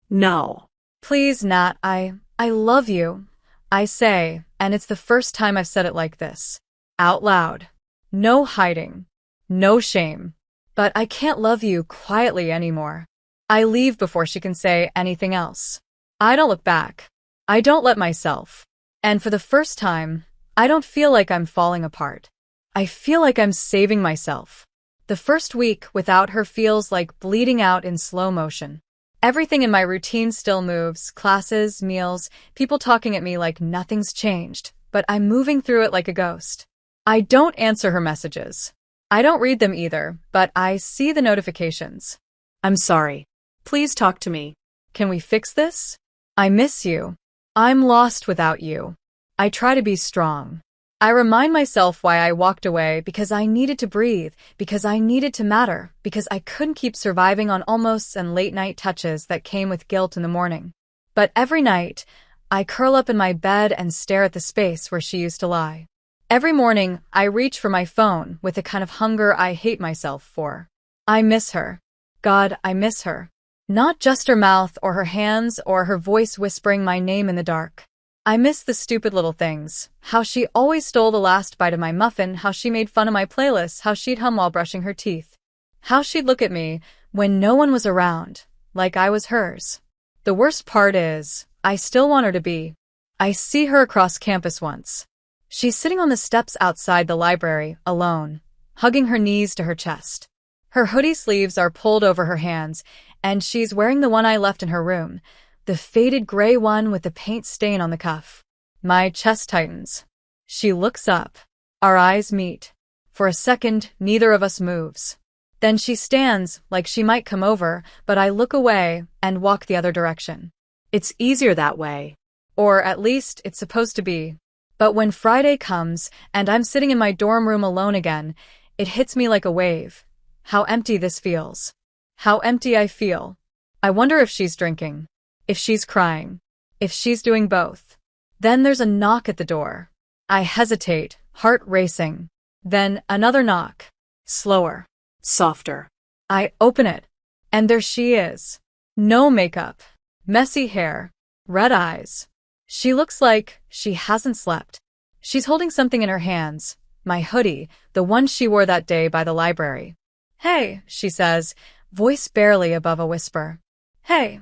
No. Please, Nat, I love you, I say, and it's the first time I've said it like this. Out loud. No hiding. No shame. But I can't love you quietly anymore. I leave before she can say anything else. I don't look back. I don't let myself. And for the first time, I don't feel like I'm falling apart. I feel like I'm saving myself. The first week without her feels like bleeding out in slow motion. Everything in my routine still moves, classes, meals, people talking at me like nothing's changed, but I'm moving through it like a ghost. I don't answer her messages. I don't read them either, but I see the notifications. I'm sorry. Please talk to me. Can we fix this? I miss you. I'm lost without you. I try to be strong. I remind myself why I walked away, because I needed to breathe, because I needed to matter, because I couldn't keep surviving on almosts and late-night touches that came with guilt in the morning. But every night, I curl up in my bed and stare at the space where she used to lie. Every morning, I reach for my phone with a kind of hunger I hate myself for. I miss her. God, I miss her. Not just her mouth or her hands or her voice whispering my name in the dark. I miss the stupid little things, how she always stole the last bite of my muffin, how she made fun of my playlists, how she'd hum while brushing her teeth, how she'd look at me when no one was around, like I was hers. The worst part is, I still want her to be. I see her across campus once. She's sitting on the steps outside the library, alone, hugging her knees to her chest. Her hoodie sleeves are pulled over her hands, and she's wearing the one I left in her room, the faded gray one with the paint stain on the cuff. My chest tightens. She looks up. Our eyes meet. For a second, neither of us moves. Then she stands, like she might come over, but I look away and walk the other direction. It's easier that way. Or at least it's supposed to be. But when Friday comes, and I'm sitting in my dorm room alone again, it hits me like a wave. How empty this feels. How empty I feel. I wonder if she's drinking. If she's crying. If she's doing both. Then there's a knock at the door. I hesitate, heart racing. Then another knock. Slower. Softer. I open it. And there she is. No makeup. Messy hair. Red eyes. She looks like she hasn't slept. She's holding something in her hands. My hoodie, the one she wore that day by the library. Hey, she says, voice barely above a whisper. Hey,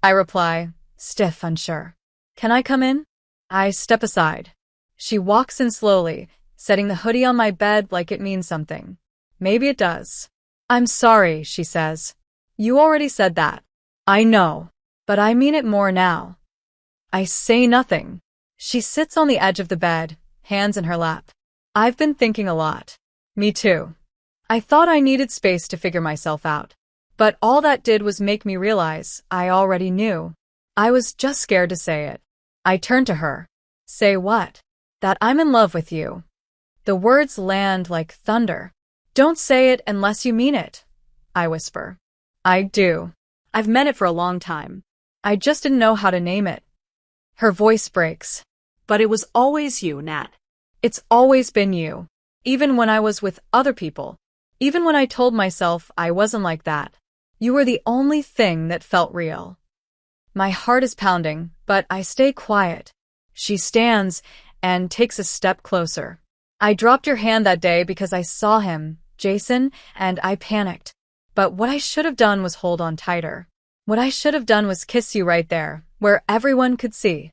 I reply, stiff, unsure. Can I come in? I step aside. She walks in slowly, setting the hoodie on my bed like it means something. Maybe it does. I'm sorry, she says. You already said that. I know, but I mean it more now. I say nothing. She sits on the edge of the bed, hands in her lap. I've been thinking a lot. Me too. I thought I needed space to figure myself out. But all that did was make me realize I already knew. I was just scared to say it. I turn to her. Say what? That I'm in love with you. The words land like thunder. Don't say it unless you mean it, I whisper. I do. I've meant it for a long time. I just didn't know how to name it. Her voice breaks. But it was always you, Nat. It's always been you. Even when I was with other people. Even when I told myself I wasn't like that. You were the only thing that felt real. My heart is pounding, but I stay quiet. She stands and takes a step closer. I dropped your hand that day because I saw him, Jason, and I panicked. But what I should have done was hold on tighter. What I should have done was kiss you right there, where everyone could see.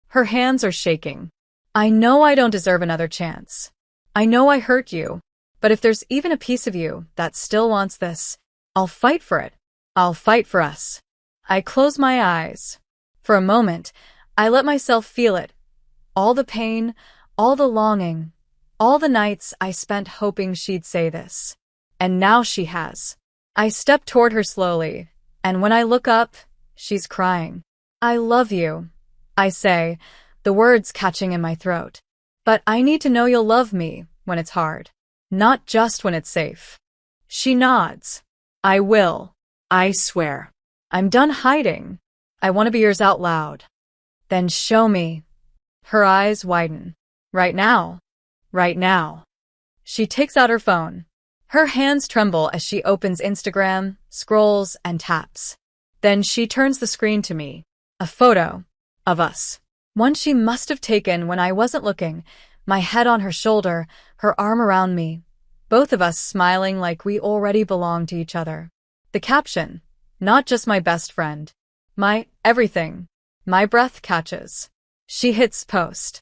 Her hands are shaking. I know I don't deserve another chance. I know I hurt you. But if there's even a piece of you that still wants this, I'll fight for it. I'll fight for us. I close my eyes. For a moment, I let myself feel it. All the pain, all the longing, all the nights I spent hoping she'd say this. And now she has. I step toward her slowly, and when I look up, she's crying. I love you, I say, the words catching in my throat. But I need to know you'll love me when it's hard. Not just when it's safe. She nods. I will. I swear. I'm done hiding. I want to be yours out loud. Then show me. Her eyes widen. Right now. Right now. She takes out her phone. Her hands tremble as she opens Instagram, scrolls, and taps. Then she turns the screen to me. A photo. Of us. One she must have taken when I wasn't looking, my head on her shoulder, her arm around me. Both of us smiling like we already belonged to each other. The caption. Not just my best friend. My everything. My breath catches. She hits post.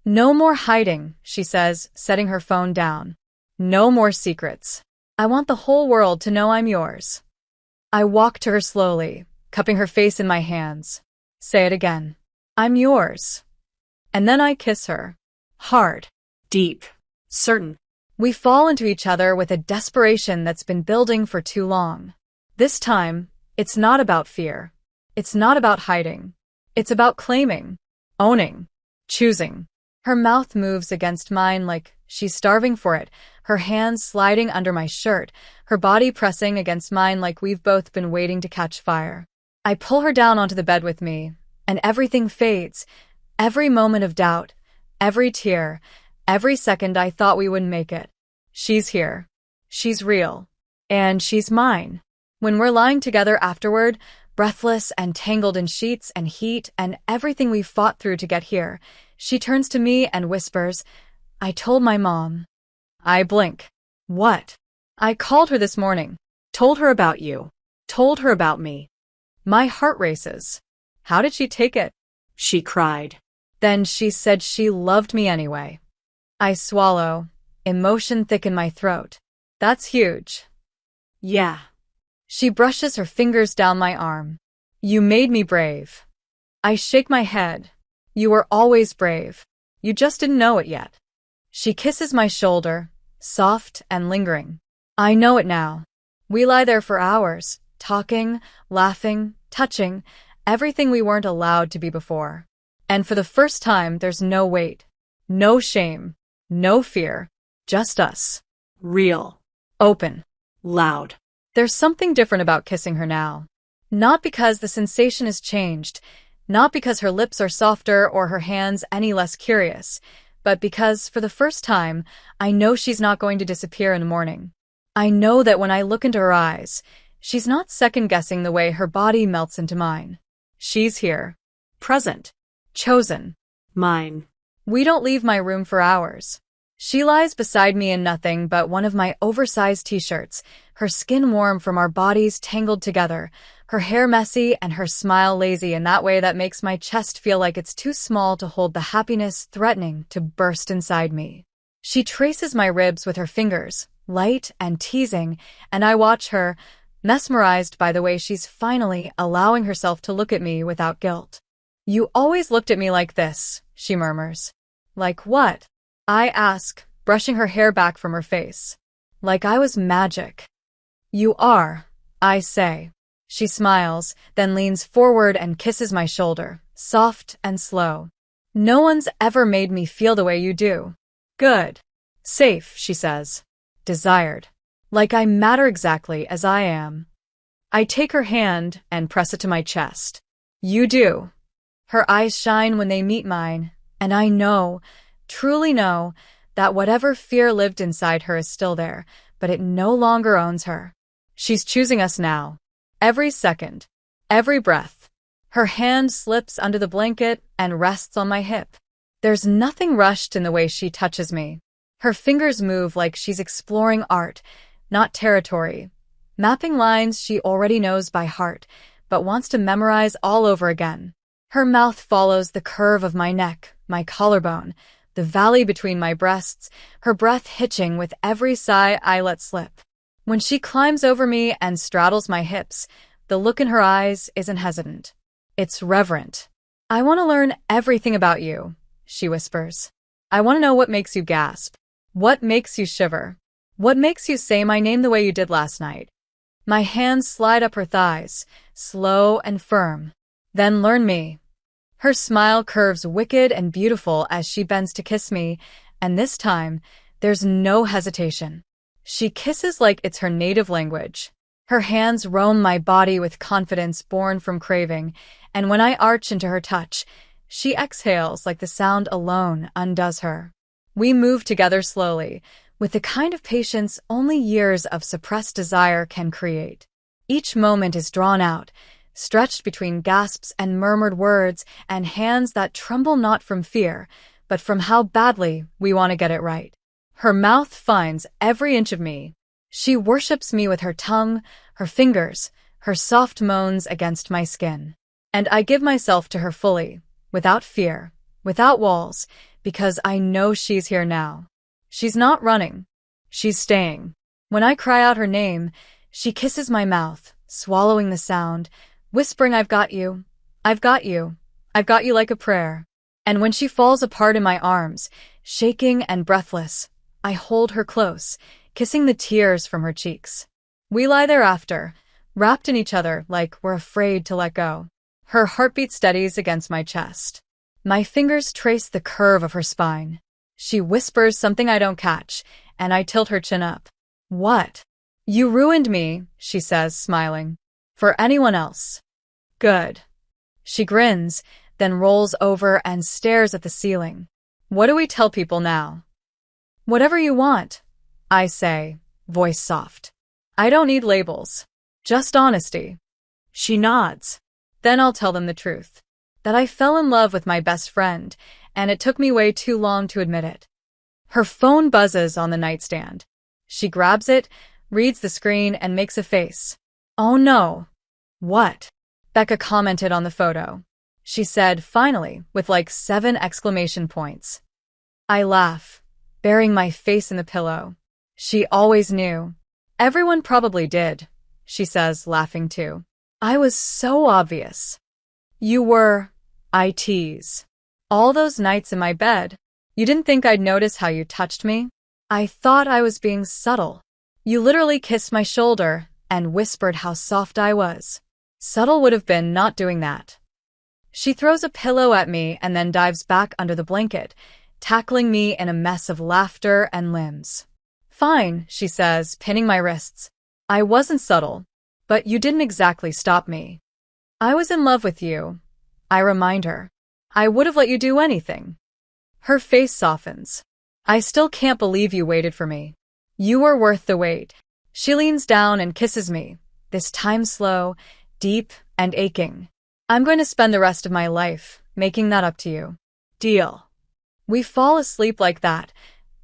No more hiding, she says, setting her phone down. No more secrets. I want the whole world to know I'm yours. I walk to her slowly, cupping her face in my hands. Say it again. I'm yours. And then I kiss her. Hard. Deep. Certain. We fall into each other with a desperation that's been building for too long. This time, it's not about fear. It's not about hiding. It's about claiming, owning, choosing. Her mouth moves against mine like she's starving for it, her hands sliding under my shirt, her body pressing against mine like we've both been waiting to catch fire. I pull her down onto the bed with me, and everything fades. Every moment of doubt, every tear, every second I thought we wouldn't make it. She's here. She's real. And she's mine. When we're lying together afterward, breathless and tangled in sheets and heat and everything we fought through to get here, she turns to me and whispers, I told my mom. I blink. What? I called her this morning. Told her about you. Told her about me. My heart races. How did she take it? She cried. Then she said she loved me anyway. I swallow, emotion thick in my throat. That's huge. Yeah. She brushes her fingers down my arm. You made me brave. I shake my head. You were always brave. You just didn't know it yet. She kisses my shoulder, soft and lingering. I know it now. We lie there for hours, talking, laughing, touching, everything we weren't allowed to be before. And for the first time, there's no weight, no shame, no fear, just us. Real. Open. Loud. There's something different about kissing her now. Not because the sensation has changed, not because her lips are softer or her hands any less curious, but because, for the first time, I know she's not going to disappear in the morning. I know that when I look into her eyes, she's not second-guessing the way her body melts into mine. She's here. Present. Chosen. Mine. We don't leave my room for hours. She lies beside me in nothing but one of my oversized t-shirts, her skin warm from our bodies tangled together, her hair messy and her smile lazy in that way that makes my chest feel like it's too small to hold the happiness threatening to burst inside me. She traces my ribs with her fingers, light and teasing, and I watch her, mesmerized by the way she's finally allowing herself to look at me without guilt. You always looked at me like this, she murmurs. Like what? I ask, brushing her hair back from her face. Like I was magic. You are, I say. She smiles, then leans forward and kisses my shoulder, soft and slow. No one's ever made me feel the way you do. Good. Safe, she says. Desired. Like I matter exactly as I am. I take her hand and press it to my chest. You do. Her eyes shine when they meet mine, and I know, truly know, that whatever fear lived inside her is still there, but it no longer owns her. She's choosing us now. Every second. Every breath. Her hand slips under the blanket and rests on my hip. There's nothing rushed in the way she touches me. Her fingers move like she's exploring art, not territory, mapping lines she already knows by heart, but wants to memorize all over again. Her mouth follows the curve of my neck, my collarbone, the valley between my breasts, her breath hitching with every sigh I let slip. When she climbs over me and straddles my hips, the look in her eyes isn't hesitant. It's reverent. I want to learn everything about you, she whispers. I want to know what makes you gasp. What makes you shiver? What makes you say my name the way you did last night? My hands slide up her thighs, slow and firm. Then learn me. Her smile curves wicked and beautiful as she bends to kiss me, and this time, there's no hesitation. She kisses like it's her native language. Her hands roam my body with confidence born from craving, and when I arch into her touch, she exhales like the sound alone undoes her. We move together slowly, with the kind of patience only years of suppressed desire can create. Each moment is drawn out, stretched between gasps and murmured words and hands that tremble not from fear, but from how badly we want to get it right. Her mouth finds every inch of me. She worships me with her tongue, her fingers, her soft moans against my skin. And I give myself to her fully, without fear, without walls, because I know she's here now. She's not running. She's staying. When I cry out her name, she kisses my mouth, swallowing the sound, whispering, "I've got you. I've got you. I've got you," like a prayer. And when she falls apart in my arms, shaking and breathless, I hold her close, kissing the tears from her cheeks. We lie there after, wrapped in each other like we're afraid to let go. Her heartbeat steadies against my chest. My fingers trace the curve of her spine. She whispers something I don't catch, and I tilt her chin up. "What?" "You ruined me," she says, smiling. "For anyone else." "Good." She grins, then rolls over and stares at the ceiling. "What do we tell people now?" "Whatever you want," I say, voice soft. "I don't need labels. Just honesty." She nods. "Then I'll tell them the truth. That I fell in love with my best friend, and it took me way too long to admit it." Her phone buzzes on the nightstand. She grabs it, reads the screen, and makes a face. "Oh no." "What?" Becca commented on the photo. She said, finally, with like 7 exclamation points. I laugh, burying my face in the pillow. She always knew. Everyone probably did, she says, laughing too. I was so obvious. You were, I tease. All those nights in my bed. You didn't think I'd notice how you touched me? I thought I was being subtle. You literally kissed my shoulder and whispered how soft I was. Subtle would have been not doing that. She throws a pillow at me and then dives back under the blanket, tackling me in a mess of laughter and limbs. Fine, she says, pinning my wrists. I wasn't subtle, but you didn't exactly stop me. I was in love with you, I remind her. I would have let you do anything. Her face softens. I still can't believe you waited for me. You were worth the wait. She leans down and kisses me, this time slow, deep, and aching. I'm going to spend the rest of my life making that up to you. Deal. We fall asleep like that,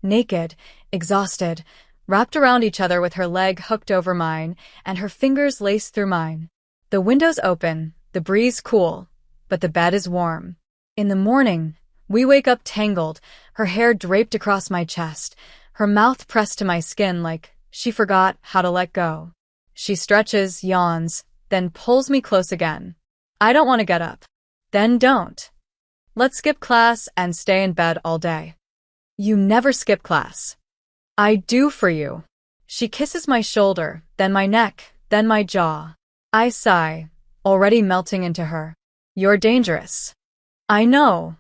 naked, exhausted, wrapped around each other with her leg hooked over mine and her fingers laced through mine. The windows open, the breeze cool, but the bed is warm. In the morning, we wake up tangled, her hair draped across my chest, her mouth pressed to my skin like she forgot how to let go. She stretches, yawns, then pulls me close again. I don't want to get up. Then don't. Let's skip class and stay in bed all day. You never skip class. I do for you. She kisses my shoulder, then my neck, then my jaw. I sigh, already melting into her. You're dangerous. I know.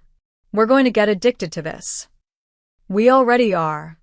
We're going to get addicted to this. We already are.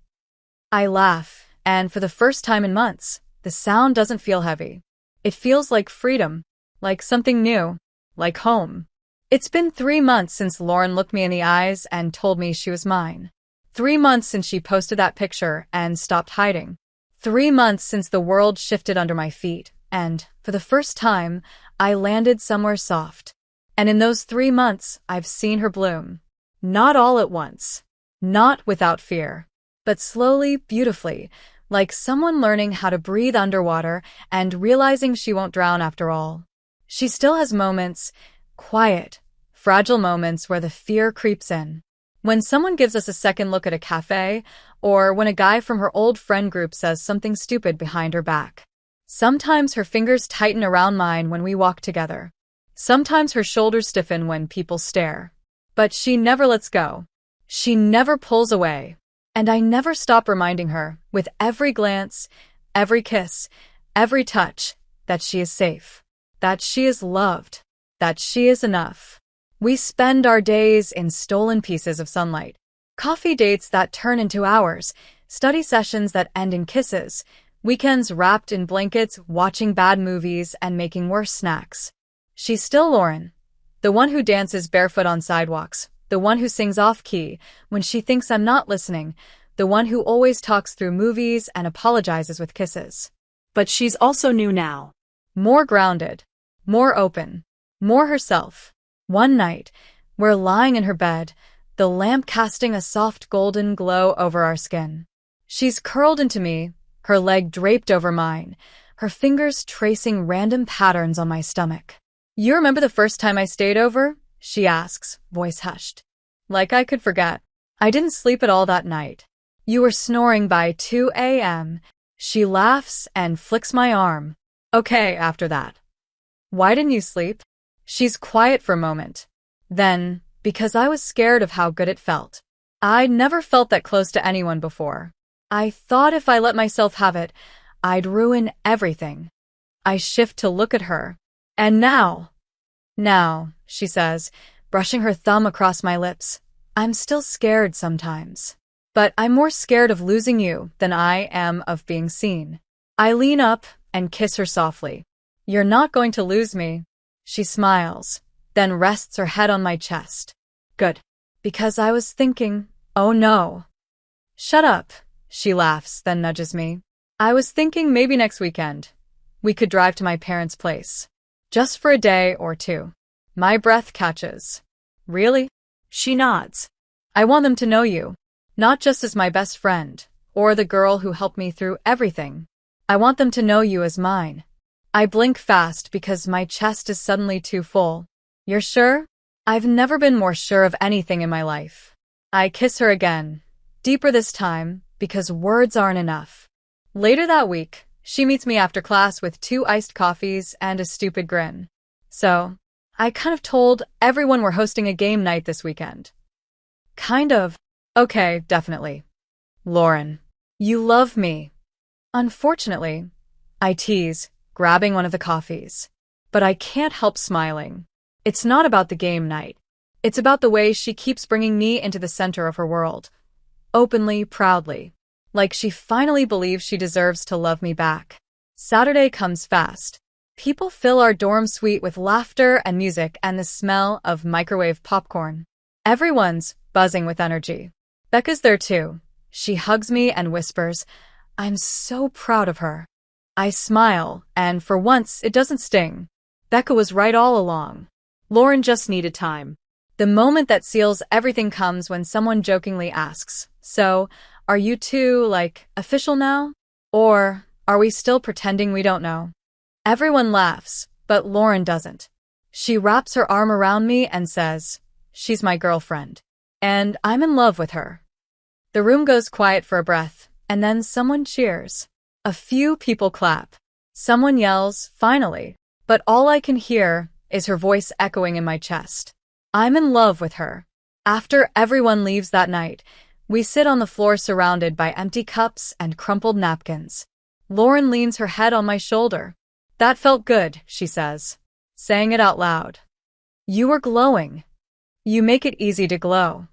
I laugh, and for the first time in months, the sound doesn't feel heavy. It feels like freedom, like something new, like home. It's been 3 months since Lauren looked me in the eyes and told me she was mine. 3 months since she posted that picture and stopped hiding. 3 months since the world shifted under my feet, and, for the first time, I landed somewhere soft. And in those 3 months, I've seen her bloom. Not all at once. Not without fear. But slowly, beautifully, like someone learning how to breathe underwater and realizing she won't drown after all. She still has moments, quiet, fragile moments where the fear creeps in. When someone gives us a second look at a cafe, or when a guy from her old friend group says something stupid behind her back. Sometimes her fingers tighten around mine when we walk together. Sometimes her shoulders stiffen when people stare. But she never lets go. She never pulls away. And I never stop reminding her, with every glance, every kiss, every touch, that she is safe, that she is loved, that she is enough. We spend our days in stolen pieces of sunlight, coffee dates that turn into hours, study sessions that end in kisses, Weekends wrapped in blankets, watching bad movies, and making worse snacks. She's still Lauren. The one who dances barefoot on sidewalks. The one who sings off-key when she thinks I'm not listening. The one who always talks through movies and apologizes with kisses. But she's also new now. More grounded. More open. More herself. One night, we're lying in her bed, the lamp casting a soft golden glow over our skin. She's curled into me, her leg draped over mine, her fingers tracing random patterns on my stomach. "You remember the first time I stayed over?" she asks, voice hushed. Like I could forget. "I didn't sleep at all that night. You were snoring by 2 a.m. She laughs and flicks my arm. "Okay, after that." "Why didn't you sleep?" She's quiet for a moment. Then, because I was scared of how good it felt. I'd never felt that close to anyone before. I thought if I let myself have it, I'd ruin everything. I shift to look at her. And now, she says, brushing her thumb across my lips, "I'm still scared sometimes. But I'm more scared of losing you than I am of being seen." I lean up and kiss her softly. "You're not going to lose me." She smiles, then rests her head on my chest. "Good. Because I was thinking, oh no." "Shut up," she laughs, then nudges me. "I was thinking maybe next weekend. We could drive to my parents' place. Just for a day or two." My breath catches. "Really?" She nods. "I want them to know you. Not just as my best friend, or the girl who helped me through everything. I want them to know you as mine." I blink fast because my chest is suddenly too full. "You're sure?" I've never been more sure of anything in my life. I kiss her again, deeper this time, because words aren't enough. Later that week, she meets me after class with 2 iced coffees and a stupid grin. "So, I kind of told everyone we're hosting a game night this weekend." "Kind of." "Okay, definitely." "Lauren, you love me." "Unfortunately," I tease, grabbing one of the coffees. But I can't help smiling. It's not about the game night. It's about the way she keeps bringing me into the center of her world. Openly, proudly. Like she finally believes she deserves to love me back. Saturday comes fast. People fill our dorm suite with laughter and music and the smell of microwave popcorn. Everyone's buzzing with energy. Becca's there too. She hugs me and whispers, "I'm so proud of her." I smile, and for once, it doesn't sting. Becca was right all along. Lauren just needed time. The moment that seals everything comes when someone jokingly asks, "So, are you two, official now? Or are we still pretending we don't know?" Everyone laughs, but Lauren doesn't. She wraps her arm around me and says, "She's my girlfriend. And I'm in love with her." The room goes quiet for a breath, and then someone cheers. A few people clap. Someone yells, "Finally." But all I can hear is her voice echoing in my chest. I'm in love with her. After everyone leaves that night, we sit on the floor surrounded by empty cups and crumpled napkins. Lauren leans her head on my shoulder. "That felt good," she says, saying it out loud. "You were glowing. You make it easy to glow."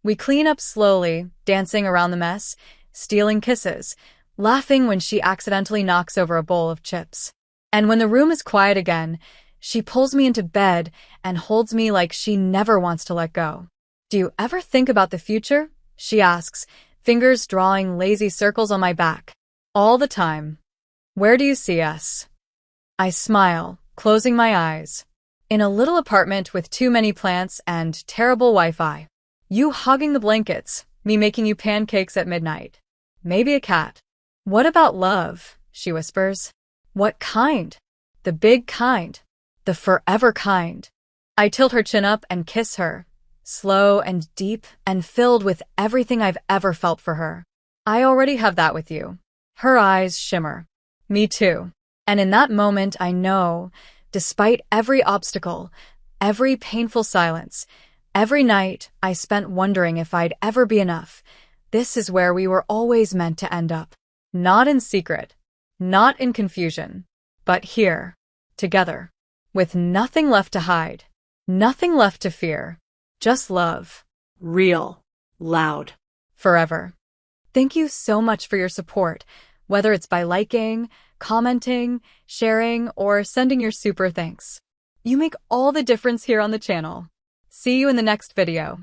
We clean up slowly, dancing around the mess, stealing kisses, laughing when she accidentally knocks over a bowl of chips. And when the room is quiet again, she pulls me into bed and holds me like she never wants to let go. "Do you ever think about the future?" she asks, fingers drawing lazy circles on my back. "All the time." "Where do you see us?" I smile, closing my eyes. "In a little apartment with too many plants and terrible Wi-Fi. You hogging the blankets, me making you pancakes at midnight. Maybe a cat." "What about love?" she whispers. "What kind?" "The big kind. The forever kind." I tilt her chin up and kiss her, slow and deep and filled with everything I've ever felt for her. "I already have that with you." Her eyes shimmer. "Me too." And in that moment I know, despite every obstacle, every painful silence, every night I spent wondering if I'd ever be enough, this is where we were always meant to end up. Not in secret, not in confusion, but here, together, with nothing left to hide, nothing left to fear, just love. Real. Loud. Forever. Thank you so much for your support. whether it's by liking, commenting, sharing, or sending your super thanks. You make all the difference here on the channel. See you in the next video.